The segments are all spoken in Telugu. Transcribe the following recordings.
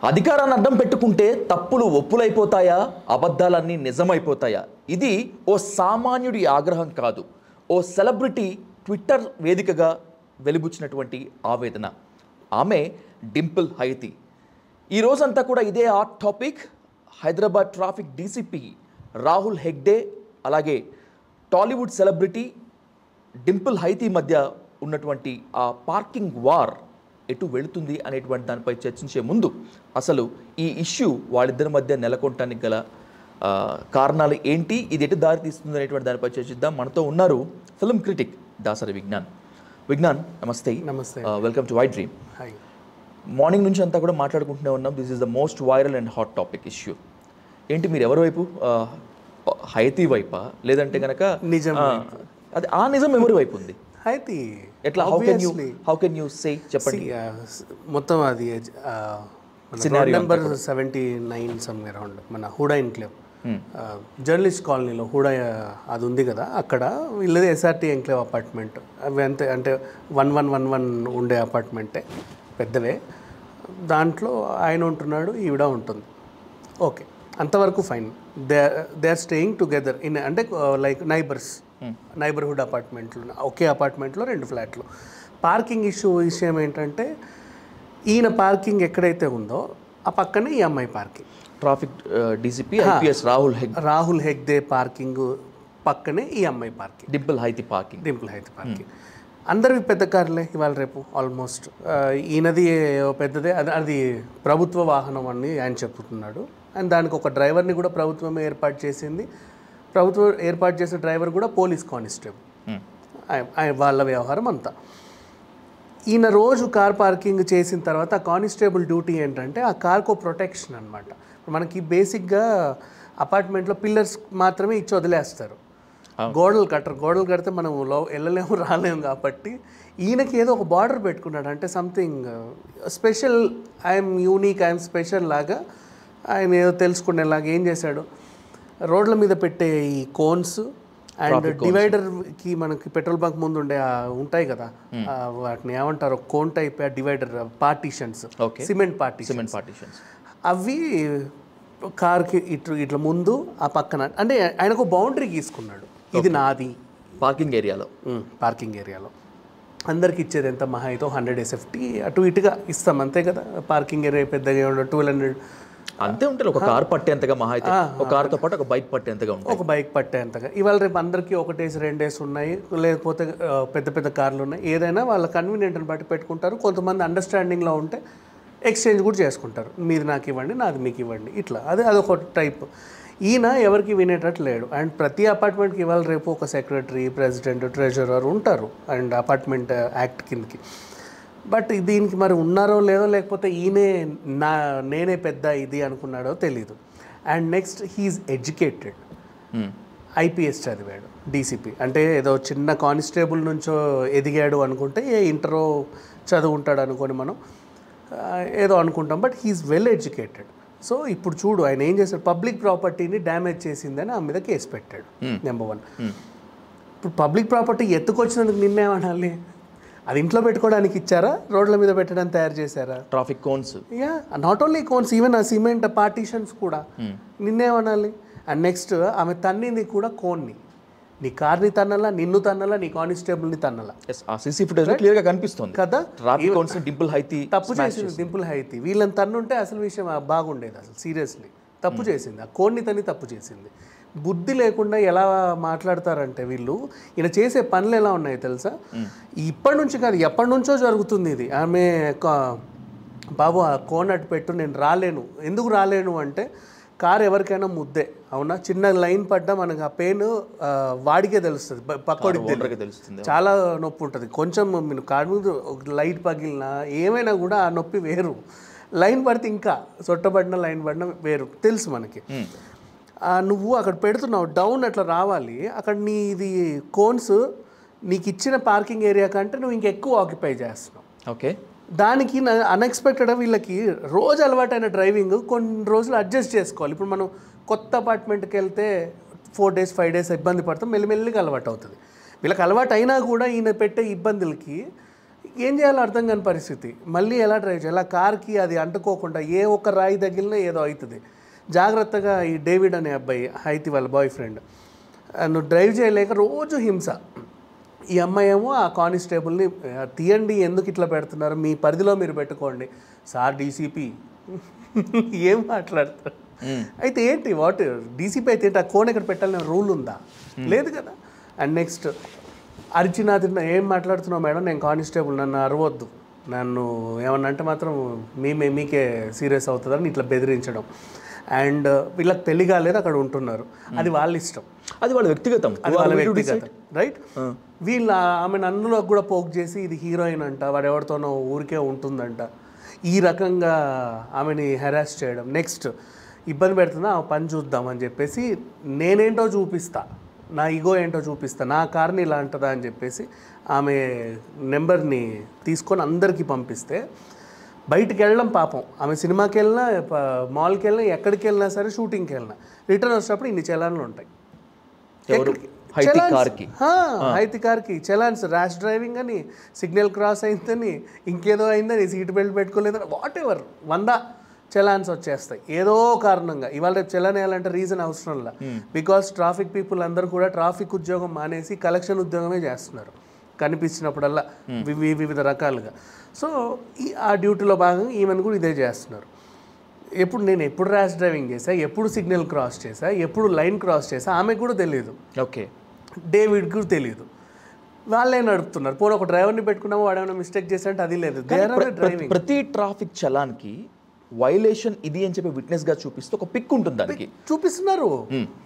అధికారాన్ని అడ్డం పెట్టుకుంటే తప్పులు ఒప్పులైపోతాయా, అబద్ధాలన్నీ నిజమైపోతాయా? ఇది ఓ సామాన్యుడి ఆగ్రహం కాదు, ఓ సెలబ్రిటీ ట్విట్టర్ వేదికగా వెలిబుచ్చినటువంటి ఆవేదన. ఆమె డింపుల్ హైతి. ఈ రోజంతా కూడా ఇదే hot topic. Hyderabad traffic DCP Rahul Hegde అలాగే టాలీవుడ్ సెలబ్రిటీ డింపుల్ హైతి మధ్య ఉన్నటువంటి ఆ పార్కింగ్ వార్ ఎటు వెళుతుంది అనేటువంటి దానిపై చర్చించే ముందు అసలు ఈ ఇష్యూ వాళ్ళిద్దరి మధ్య నెలకొనటానికి గల కారణాలు ఏంటి, ఇది ఎటు దారి తీస్తుంది అనేటువంటి దానిపై చర్చిద్దాం. మనతో ఉన్నారు ఫిల్మ్ క్రిటిక్ దాసరి విజ్ఞాన్. విజ్ఞాన్, నమస్తే. నమస్తే. Welcome to white dream. Hi. Morning నుంచి అంతా కూడా మాట్లాడుకుంటూనే ఉన్నాం. This is the most viral and hot topic issue. ఏంటి, మీరు ఎవరి వైపు? హైతి వైపా, లేదంటే కనుక నిజం? అది ఆ నిజం ఎవరి వైపు ఉంది? హైతి. ఎట్లా, హౌ కెన్ యూ సే, చెప్పండి. మొత్తం అది నెంబర్ 79 సమ్ అరౌండ్ మన హుడా ఎన్క్లేవ్, జర్నలిస్ట్ కాలనీలో హుడా అది ఉంది కదా, అక్కడ వీళ్ళది ఎస్ఆర్టీ ఎన్క్లేవ్ అపార్ట్మెంట్. అవి అంతే, అంటే 1111 ఉండే అపార్ట్మెంటే, పెద్దవే. దాంట్లో ఆయన ఉంటున్నాడు, ఈవిడ ఉంటుంది. ఓకే, అంతవరకు fine. They are staying together in, అంటే లైక్ నైబర్హుడ్ అపార్ట్మెంట్లు, ఒకే అపార్ట్మెంట్లో 2 ఫ్లాట్లు. పార్కింగ్ విషయం ఏంటంటే, ఈయన పార్కింగ్ ఎక్కడైతే ఉందో ఆ పక్కనే ఈ అమ్మాయి parking. Traffic DCP IPS Rahul Hegde parking పక్కనే ఈ అమ్మాయి పార్కింగ్, డింపుల్ హైతి పార్కింగ్. అందరివి పెద్ద కార్లే ఇవాళ రేపు ఆల్మోస్ట్. ఈయనది పెద్దదే, అది ప్రభుత్వ వాహనం అని ఆయన చెప్తున్నాడు. అండ్ దానికి ఒక డ్రైవర్ని కూడా ప్రభుత్వమే ఏర్పాటు చేసింది. ప్రభుత్వం ఏర్పాటు చేసిన డ్రైవర్ కూడా పోలీస్ కానిస్టేబుల్. వాళ్ళ వ్యవహారం అంతా. ఈయన రోజు కార్ పార్కింగ్ చేసిన తర్వాత ఆ కానిస్టేబుల్ డ్యూటీ ఏంటంటే ఆ కార్కో ప్రొటెక్షన్ అనమాట. మనకి బేసిక్గా అపార్ట్మెంట్లో పిల్లర్స్ మాత్రమే ఇచ్చి వదిలేస్తారు, గోడలు కడితే మనం వెళ్ళలేము రాలేము. కాబట్టి ఈయనకి ఏదో ఒక బార్డర్ పెట్టుకున్నాడు, అంటే something special, I'm unique, I'm special లాగా ఆయన ఏదో తెలుసుకునేలాగా ఏం చేశాడు, రోడ్ల మీద పెట్టే ఈ కోన్స్ అండ్ డివైడర్కి, మనకి పెట్రోల్ బంక్ ముందు ఉండే ఉంటాయి కదా, వాటిని ఏమంటారు, cone type divider partitions, cement partitions, అవి కార్కి ఇట్లా ముందు ఆ పక్కన, అంటే ఆయనకు బౌండరీ గీసుకున్నాడు, ఇది నాది పార్కింగ్ ఏరియాలో. అందరికి ఇచ్చేది ఎంత మహా అయితే 100 SFT అటు ఇటుగా ఇస్తాం, అంతే కదా. పార్కింగ్ ఏరియా పెద్దగా 1200 అంతే ఉంటుంది. ఒక కార్ పట్టేంతగా మహా అయితే, ఒక కార్తో పాటు ఒక బైక్ పట్టేంతగా ఉంటుంది. ఒక బైక్ పట్టేంతగా. ఇవాళ రేపు అందరికీ 1 2 ఉన్నాయి, లేకపోతే పెద్ద కార్లు ఉన్నాయి. ఏదైనా వాళ్ళ కన్వీనియంట్ని బట్టి పెట్టుకుంటారు. కొంతమంది అండర్స్టాండింగ్లో ఉంటే ఎక్స్చేంజ్ కూడా చేసుకుంటారు, మీది నాకు ఇవ్వండి, నాది మీకు ఇవ్వండి, ఇట్లా. అదొక టైప్. ఈయన ఎవరికి వినేటట్టు లేడు. అండ్ ప్రతి అపార్ట్మెంట్కి ఇవాళ రేపు ఒక సెక్రటరీ, ప్రెసిడెంట్, ట్రెజరర్ ఉంటారు, అండ్ అపార్ట్మెంట్ యాక్ట్ కిందకి. బట్ దీనికి మరి ఉన్నారో లేదో, లేకపోతే నేనే పెద్ద ఇది అనుకున్నాడో తెలీదు. And next, he is educated, IPS చదివాడు, డీసీపీ. అంటే ఏదో చిన్న కానిస్టేబుల్ నుంచో ఎదిగాడు అనుకుంటే, ఇంటరో చదువుంటాడు అనుకొని మనం ఏదో అనుకుంటాం. But he is well educated. So ఇప్పుడు చూడు, ఆయన ఏం చేశాడు, పబ్లిక్ ప్రాపర్టీని డ్యామేజ్ చేసిందని ఆ మీద కేసు పెట్టాడు. నెంబర్ 1. ఇప్పుడు పబ్లిక్ ప్రాపర్టీ ఎత్తుకొచ్చినందుకు నిన్నేమనాలి? అది ఇంట్లో పెట్టుకోవడానికి ఇచ్చారా, రోడ్ల మీద పెట్టడానికి తయారు చేశారా? Traffic cones, not only cones, even ఆ సిమెంట్ పార్టీషన్స్ కూడా. నిన్నేమనాలి? అండ్ నెక్స్ట్, ఆమె తన్నింది కూడా కోన్ని. నీ కార్ని తన్నలా, నిన్ను తన్నలా, నీ కానిస్టేబుల్ని తన్నలా. సీసీ ఫుటేజ్ క్లియర్ గా కనిపిస్తుంది కదా. డింపుల్ హైతి తప్పు చేసింది, డింపుల్ హైతి. వీళ్ళని తన్నుంటే అసలు విషయం బాగుండేది. అసలు సీరియస్లీ తప్పు చేసింది, ఆ కోన్ని తన్ని తప్పు చేసింది. బుద్ధి లేకుండా ఎలా మాట్లాడతారంటే వీళ్ళు. ఈయన చేసే పనులు ఎలా ఉన్నాయి తెలుసా? ఇప్పటి నుంచి కాదు, ఎప్పటి నుంచో జరుగుతుంది ఇది. ఆమె బాబు ఆ కోన్ అటు పెట్టు, నేను రాలేను. ఎందుకు రాలేను అంటే, కారు ఎవరికైనా ముద్దే, అవునా? చిన్న లైన్ పడ్డా మనకు ఆ పెయిన్ వాడికే తెలుస్తుంది, పక్కోడికి తెలుస్తుంది. చాలా నొప్పి ఉంటుంది. కొంచెం మీరు కారు మీద లైట్ పగిలినా ఏమైనా కూడా ఆ నొప్పి వేరు. లైన్ పడితే ఇంకా, సొట్టబడిన లైన్ పడిన వేరు, తెలుసు మనకి. నువ్వు అక్కడ పెడుతున్నావు, డౌన్ అట్లా రావాలి. అక్కడ ఇది కోన్స్ నీకు ఇచ్చిన పార్కింగ్ ఏరియా కంటే నువ్వు ఇంకెక్కువ ఆక్యుపై చేస్తున్నావు. ఓకే. దానికి అన్ఎక్స్పెక్టెడ్గా వీళ్ళకి రోజు అలవాటైన డ్రైవింగ్ కొన్ని రోజులు అడ్జస్ట్ చేసుకోవాలి. ఇప్పుడు మనం కొత్త అపార్ట్మెంట్కి వెళ్తే 4 days 5 days ఇబ్బంది పడతాం, మెల్లిమెల్లిగా అలవాటు అవుతుంది. వీళ్ళకి అలవాటు అయినా కూడా ఈయన పెట్టే ఇబ్బందులకి ఏం చేయాలో అర్థం కాని పరిస్థితి. మళ్ళీ ఎలా డ్రైవ్ చేయాలి? కార్కి అది అంటుకోకుండా ఏ ఒక్క రాయి తగిలినా ఏదో అవుతుంది. జాగ్రత్తగా ఈ డేవిడ్ అనే అబ్బాయి హైతి వాళ్ళ బాయ్ ఫ్రెండ్ నువ్వు డ్రైవ్ చేయలేక రోజు హింస. ఈ అమ్మాయి ఏమో ఆ కానిస్టేబుల్ని తీయండి, ఎందుకు ఇట్లా పెడుతున్నారు, మీ పరిధిలో మీరు పెట్టుకోండి. సార్ డీసీపీ ఏం మాట్లాడతారు? అయితే ఏంటి వాట్ డీసీపీ అయితే ఏంటి? ఆ కోన్ ఎక్కడ పెట్టాలని రూల్ ఉందా? లేదు కదా. అండ్ నెక్స్ట్ అర్జునాథ్ ఏం మాట్లాడుతున్నావు మేడం, నేను కానిస్టేబుల్, నన్ను అరవద్దు, నన్ను ఏమన్నా అంటే మాత్రం మీకే సీరియస్ అవుతుందని ఇట్లా బెదిరించడం. అండ్ వీళ్ళకి పెళ్లి కాలేదు, అక్కడ ఉంటున్నారు, అది వాళ్ళ ఇష్టం, అది వాళ్ళ వ్యక్తిగతం, అది వాళ్ళ వ్యక్తిగతం, రైట్. వీళ్ళు ఆమెను అందులోకి కూడా పోక్ చేసి ఇది హీరోయిన్ అంట, వాడు ఎవరితోనో ఊరికే ఉంటుందంట, ఈ రకంగా ఆమెని హెరాస్ చేయడం. నెక్స్ట్ ఇబ్బంది పెడుతుందా, ఆ పని చూద్దామని చెప్పేసి నేనేంటో చూపిస్తా, నా ఈగో ఏంటో చూపిస్తా, నా కార్ని ఇలా అంటదా అని చెప్పేసి ఆమె నెంబర్ని తీసుకొని అందరికీ పంపిస్తే బయటికి వెళ్ళడం పాపం. ఆమె సినిమాకి వెళ్ళినా, మాల్కి వెళ్ళినా, ఎక్కడికి వెళ్ళినా సరే, షూటింగ్కి వెళ్ళినా రిటర్న్ వచ్చేటప్పుడు ఇన్ని చలాన్లు ఉంటాయి. హైతి కార్కి చలాన్స్, ర్యాష్ డ్రైవింగ్ అని, సిగ్నల్ క్రాస్ అయిందని, ఇంకేదో అయిందని, సీట్ బెల్ట్ పెట్టుకోలేదని, వాట్ ఎవర్ 100 చలాన్స్ వచ్చేస్తాయి ఏదో కారణంగా. ఇవాళ రేపు చలాన్ వేయాలంటే రీజన్ అవసరంలా, బికాస్ ట్రాఫిక్ పీపుల్ అందరూ కూడా ట్రాఫిక్ ఉద్యోగం మానేసి కలెక్షన్ ఉద్యోగమే చేస్తున్నారు కనిపించినప్పుడల్లా వివిధ రకాలుగా. సో ఆ డ్యూటీలో భాగంగా ఈమెను కూడా ఇదే చేస్తున్నారు. నేను ఎప్పుడు ర్యాష్ డ్రైవింగ్ చేశా, ఎప్పుడు సిగ్నల్ క్రాస్ చేశా, ఎప్పుడు లైన్ క్రాస్ చేశా ఆమెకు కూడా తెలియదు. ఓకే, డేవిడ్కి కూడా తెలియదు. వాళ్ళే నడుపుతున్నారు. పోనీ ఒక డ్రైవర్ని పెట్టుకున్నాము, వాడు ఏమైనా మిస్టేక్ చేశారంటే అది లేదు. డ్రైవింగ్ ప్రతి ట్రాఫిక్ చలాన్కి వైలేషన్ ఇది అని చెప్పి విట్నెస్ గా చూపిస్తూ ఒక పిక్ ఉంటుంది, దానికి చూపిస్తున్నారు,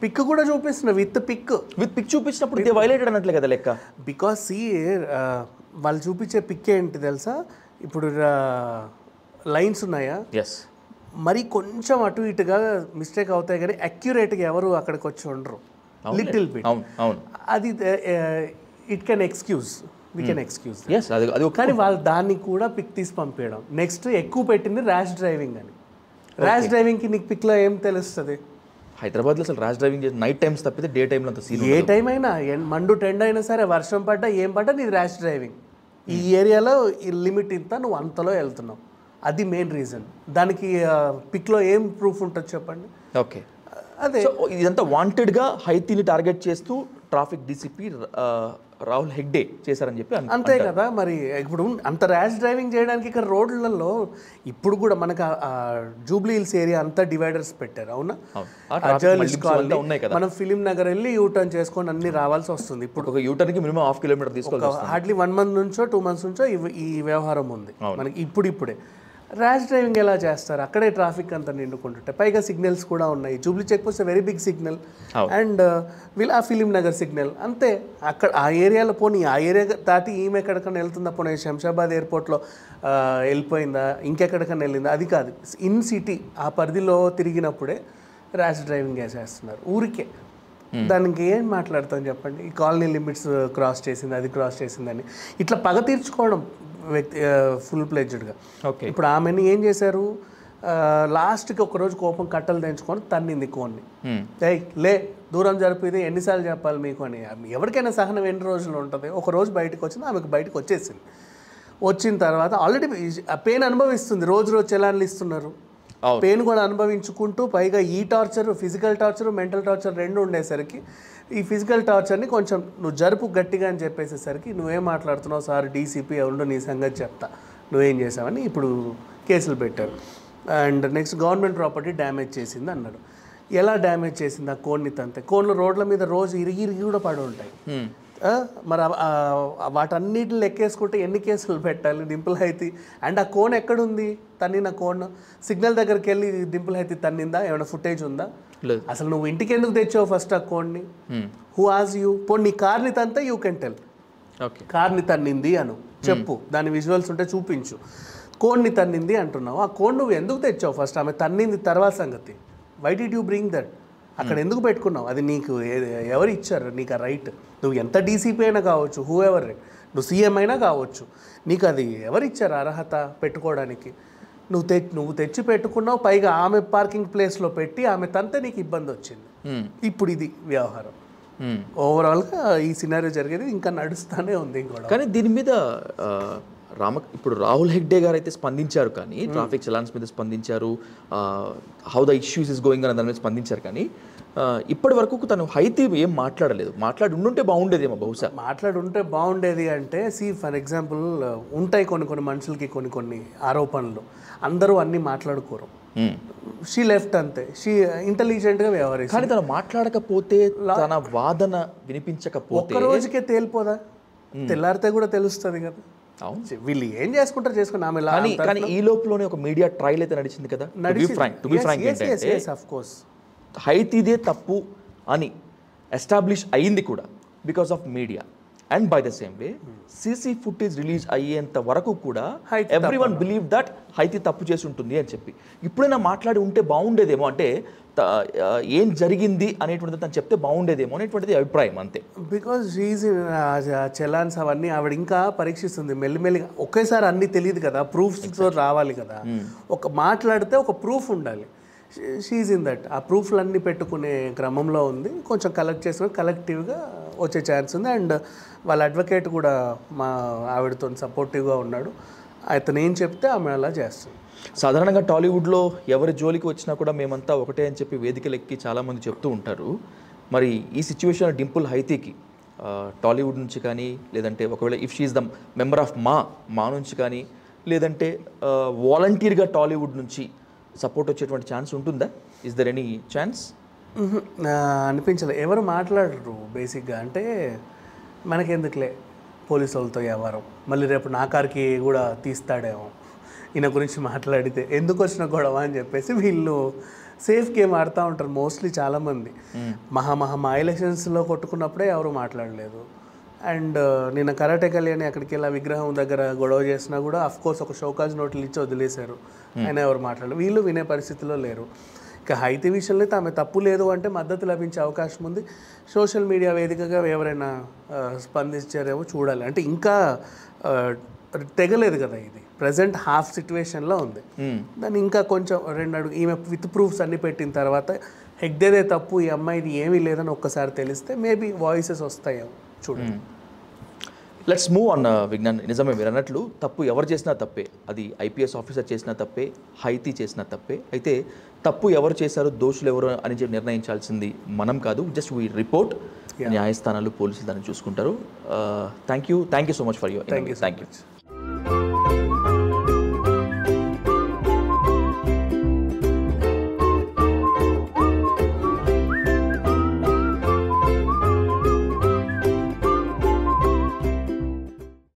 పిక్ కూడా చూపిస్తున్నారు, విత్ పిక్ చూపించినప్పుడు ఇది వైలేటెడ్ అన్నట్లే కదా లెక్క. బికాస్ వాళ్ళు చూపించే పిక్ ఏంటి తెలుసా, ఇప్పుడు లైన్స్ ఉన్నాయా, ఎస్, మరి కొంచెం అటు ఇటుగా మిస్టేక్ అవుతాయి కానీ అక్యురేట్గా ఎవరు అక్కడికి వచ్చి ఉండరు. లిటిల్ బిట్ అది it can excuse, we can excuse, కానీ వాళ్ళు దాన్ని కూడా పిక్ తీసి పంపించడం. నెక్స్ట్ ఎక్కువ పెట్టింది ర్యాష్ డ్రైవింగ్ అని. ర్యాష్ డ్రైవింగ్కి నీకు పిక్లో ఏం తెలుస్తుంది? హైదరాబాద్లో అసలు ర్యాష్ డ్రైవింగ్ చేసి నైట్ టైమ్స్ తప్పితే డే టైంలో అంత సీన్, ఏ టైం అయినా, మండు టెండ్ అయినా సరే, వర్షం పడ్డా ఏం పడ్డా నీది ర్యాష్ డ్రైవింగ్. ఈ ఏరియాలో ఈ లిమిట్ ఇంత, నువ్వు అంతలో వెళ్తున్నావు, అది మెయిన్ రీజన్. దానికి పిక్లో ఏం ప్రూఫ్ ఉంటుంది చెప్పండి? ఓకే, అదే ఇదంతా వాంటెడ్గా హైతీని టార్గెట్ చేస్తూ ట్రాఫిక్ డీసీపీ రాహుల్ హెగ్డే చేశారని చెప్పి అంతే కదా. మరి ఇప్పుడు అంత ర్యాష్ డ్రైవింగ్ చేయడానికి ఇక్కడ రోడ్లలో ఇప్పుడు కూడా మనకు జూబ్లీ హిల్స్ ఏరియా అంతా డివైడర్స్ పెట్టారు, అవునా? మనం ఫిలిం నగర్ వెళ్ళి యూటర్న్ చేసుకొని అన్ని రావాల్సి వస్తుంది. ఇప్పుడు ఒక యూటర్న్కి మినిమం 1/2 కిలోమీటర్ తీసుకోవాలి. హార్డ్లీ 1 month నుంచో 2 months నుంచో ఈ వ్యవహారం ఉంది మనకి. ఇప్పుడే ర్యాష్ డ్రైవింగ్ ఎలా చేస్తారు? అక్కడే ట్రాఫిక్ అంతా నిండుకుంటుంటే, పైగా సిగ్నల్స్ కూడా ఉన్నాయి. Jubilee Check Post very big signal, and ఆ ఫిలిం నగర్ సిగ్నల్ అంతే. అక్కడ ఆ ఏరియాలో పోనీ, ఆ ఏరియా దాటి ఈమె ఎక్కడికన్నా వెళ్తుందా, పోనీ శంషాబాద్ ఎయిర్పోర్ట్లో వెళ్ళిపోయిందా, ఇంకెక్కడికన్నా వెళ్ళిందా, అది కాదు. ఇన్ సిటీ ఆ పరిధిలో తిరిగినప్పుడే ర్యాష్ డ్రైవింగ్ చేసేస్తున్నారు ఊరికే. దానికి ఏం మాట్లాడతాం చెప్పండి? ఈ కాలనీ లిమిట్స్ క్రాస్ చేసింది, అది క్రాస్ చేసిందని ఇట్లా పగ తీర్చుకోవడం ఫుల్ ప్లెడ్జ్డ్గా. ఓకే, ఇప్పుడు ఆమెని ఏం చేశారు, లాస్ట్కి ఒకరోజు కోపం కట్టలు తెంచుకొని తన్నింది కోన్ని. లే దూరం జరిపేది ఎన్నిసార్లు చెప్పాలి మీకు అని. ఎవరికైనా సహనం ఎన్ని రోజులు ఉంటుంది? ఒక రోజు బయటకు వచ్చింది, ఆమెకు బయటకు వచ్చేసింది. వచ్చిన తర్వాత ఆల్రెడీ పెయిన్ అనుభవిస్తుంది, రోజు చలాన్లు ఇస్తున్నారు, పెయిన్ కూడా అనుభవించుకుంటూ, పైగా ఈ torture, physical torture, mental torture రెండు ఉండేసరికి ఈ ఫిజికల్ టార్చర్ని కొంచెం నువ్వు జరుపు గట్టిగా అని చెప్పేసేసరికి నువ్వేం మాట్లాడుతున్నావు సార్, డీసీపీ ఉండు నీ సంగతి చెప్తా, నువ్వేం చేసావని ఇప్పుడు కేసులు పెట్టారు. And next government property damage చేసింది అన్నాడు. ఎలా డ్యామేజ్ చేసింది? ఆ కోన్ని తంతే, కోన్లు రోడ్ల మీద రోజు ఇరిగి కూడా పడి ఉంటాయి. మరి వాటన్నిటిని లెక్కేసుకుంటే ఎన్ని కేసులు పెట్టాలి? డింపుల్ హైతి అండ్ ఆ కోన్ ఎక్కడుంది? తన్నిన కోన్ సిగ్నల్ దగ్గరికి వెళ్ళి డింపుల్ హైతి తన్నిందా? ఏమైనా ఫుటేజ్ ఉందా? అసలు నువ్వు ఇంటికి ఎందుకు తెచ్చావు ఫస్ట్ ఆ కోన్ని? Who Aaj you? పోనీ నీ కార్ని తంతే యూ కెన్ టెల్, కార్ని తన్నింది అను చెప్పు, దాని విజువల్స్ ఉంటే చూపించు. కోన్ని తన్నింది అంటున్నావు, ఆ కోన్ నువ్వు ఎందుకు తెచ్చావు ఫస్ట్? ఆమె తన్నింది తర్వాత సంగతి. Why did you bring that? అక్కడ ఎందుకు పెట్టుకున్నావు? అది నీకు ఎవరు ఇచ్చారు నీకు ఆ రైట్? నువ్వు ఎంత డీసీపీ అయినా కావచ్చు, హూ ఎవర్, నువ్వు సీఎం అయినా కావచ్చు, నీకు అది ఎవరు ఇచ్చారు అర్హత పెట్టుకోవడానికి? నువ్వు తెచ్చి పెట్టుకున్నావు, పైగా ఆమె పార్కింగ్ ప్లేస్లో పెట్టి ఆమె తంతే నీకు ఇబ్బంది వచ్చింది. ఇప్పుడు ఇది వ్యవహారం. ఓవరాల్గా ఈ సినారియో జరిగేది ఇంకా నడుస్తూనే ఉంది. ఇంకోటి కానీ దీని మీద ఇప్పుడు రాహుల్ హెగ్డే గారు అయితే స్పందించారు, కానీ ట్రాఫిక్ చలాన్స్ మీద స్పందించారు, how the issues is going అని దాని మీద స్పందించారు, కానీ ఇప్పటి వరకు తను హైతీ ఏం మాట్లాడలేదు. మాట్లాడి ఉండుంటే బాగుండేదేమో బహుశా. మాట్లాడుంటే బాగుండేది అంటే ఫర్ ఎగ్జాంపుల్ ఉంటాయి కొన్ని మనుషులకి కొన్ని ఆరోపణలు, అందరూ అన్నీ మాట్లాడుకోరు. షీ లెఫ్ట్ అంతే, షీ ఇంటెలిజెంట్గా వ్యవహరిస్తుంది. కానీ తను మాట్లాడకపోతే, తన వాదన వినిపించకపోతే ఒక్క రోజుకే తేలిపోదా? తెల్లారితే కూడా తెలుస్తుంది కదా. వీళ్ళు ఏం చేసుకుంటారు చేసుకుని ఆమె. కానీ ఈ లోపలనే ఒక మీడియా ట్రయల్ అయితే నడిచింది కదా. హైతీదే తప్పు అని ఎస్టాబ్లిష్ అయ్యింది కూడా because of media. And by the same way CC footage release అయ్యేంత వరకు కూడా ఎవ్రీవన్ బిలీవ్ దట్ హైతీ తప్పు చేసి ఉంటుంది అని చెప్పి. ఇప్పుడైనా మాట్లాడి ఉంటే బాగుండేదేమో, అంటే ఏం జరిగింది అనేటువంటిది తను చెప్తే బాగుండేదేమో అనేటువంటిది అభిప్రాయం అంతే. బికాజ్ షీఈ్ చలాన్స్ అవన్నీ ఆవిడ ఇంకా పరీక్షిస్తుంది మెల్లిమెల్లిగా. ఒకేసారి అన్నీ తెలియదు కదా, ప్రూఫ్స్తో రావాలి కదా. ఒక మాట్లాడితే ఒక ప్రూఫ్ ఉండాలి. She is in that. ఆ ప్రూఫ్లన్నీ పెట్టుకునే క్రమంలో ఉంది. కొంచెం కలెక్ట్ చేసుకుని కలెక్టివ్గా వచ్చే ఛాన్స్ ఉంది. అండ్ వాళ్ళ అడ్వకేట్ కూడా ఆవిడతో సపోర్టివ్గా ఉన్నాడు. అతను ఏం చెప్తే ఆమె అలా చేస్తుంది. సాధారణంగా టాలీవుడ్లో ఎవరి జోలికి వచ్చినా కూడా మేమంతా ఒకటే అని చెప్పి వేదికలు ఎక్కి చాలామంది చెప్తూ ఉంటారు. మరి ఈ సిచ్యువేషన్ డింపుల్ హైతీకి టాలీవుడ్ నుంచి కానీ, లేదంటే ఒకవేళ if she is the member of మా నుంచి కానీ, లేదంటే వాలంటీర్గా టాలీవుడ్ నుంచి సపోర్ట్ వచ్చేటువంటి ఛాన్స్ ఉంటుందా? Is there any chance? అనిపించలేదు. ఎవరు మాట్లాడరు బేసిక్గా. అంటే మనకెందుకులే పోలీసు వాళ్ళతో వ్యవహారం, మళ్ళీ రేపు నా కార్కి కూడా తీస్తాడేమో ఈయన గురించి మాట్లాడితే, ఎందుకు వచ్చిన గొడవ అని చెప్పేసి వీళ్ళు సేఫ్ గేమ్ ఆడుతూ ఉంటారు మోస్ట్లీ చాలామంది. మా ఎలక్షన్స్లో కొట్టుకున్నప్పుడే ఎవరు మాట్లాడలేదు. అండ్ నిన్న కరాటే కళ్యాణి అక్కడికి వెళ్ళి విగ్రహం దగ్గర గొడవ చేసినా కూడా అఫ్కోర్స్ ఒక షోకాజ్ నోట్లు ఇచ్చి వదిలేశారు. ఆయన ఎవరు మాట్లాడలేదు. వీళ్ళు వినే పరిస్థితిలో లేరు. ఇక హైతీ విషయంలో అయితే ఆమె తప్పు లేదు అంటే మద్దతు లభించే అవకాశం ఉంది. సోషల్ మీడియా వేదికగా ఎవరైనా స్పందించారేమో చూడాలి. అంటే ఇంకా తెగలేదు కదా, ఇది ప్రజెంట్ హాఫ్ సిచ్యువేషన్లో ఉంది. దాన్ని ఇంకా కొంచెం 2 అడుగు ఈమె విత్ ప్రూఫ్స్ అన్ని పెట్టిన తర్వాత హెగ్దేదే తప్పు, ఈ అమ్మాయిది ఏమీ లేదని ఒక్కసారి తెలిస్తే మేబీ వాయిసెస్ వస్తాయేమో చూడండి. Let's move on Vignan. నిజమే మీరు అన్నట్లు, తప్పు ఎవరు చేసినా తప్పే. అది ఐపీఎస్ ఆఫీసర్ చేసినా తప్పే, హైతీ చేసినా తప్పే. అయితే తప్పు ఎవరు చేశారు, దోషులు ఎవరు అని చెప్పి నిర్ణయించాల్సింది మనం కాదు. జస్ట్ వీ రిపోర్ట్, న్యాయస్థానాలు పోలీసులు దాన్ని చూసుకుంటారు. Thank you so much for your. Thank you.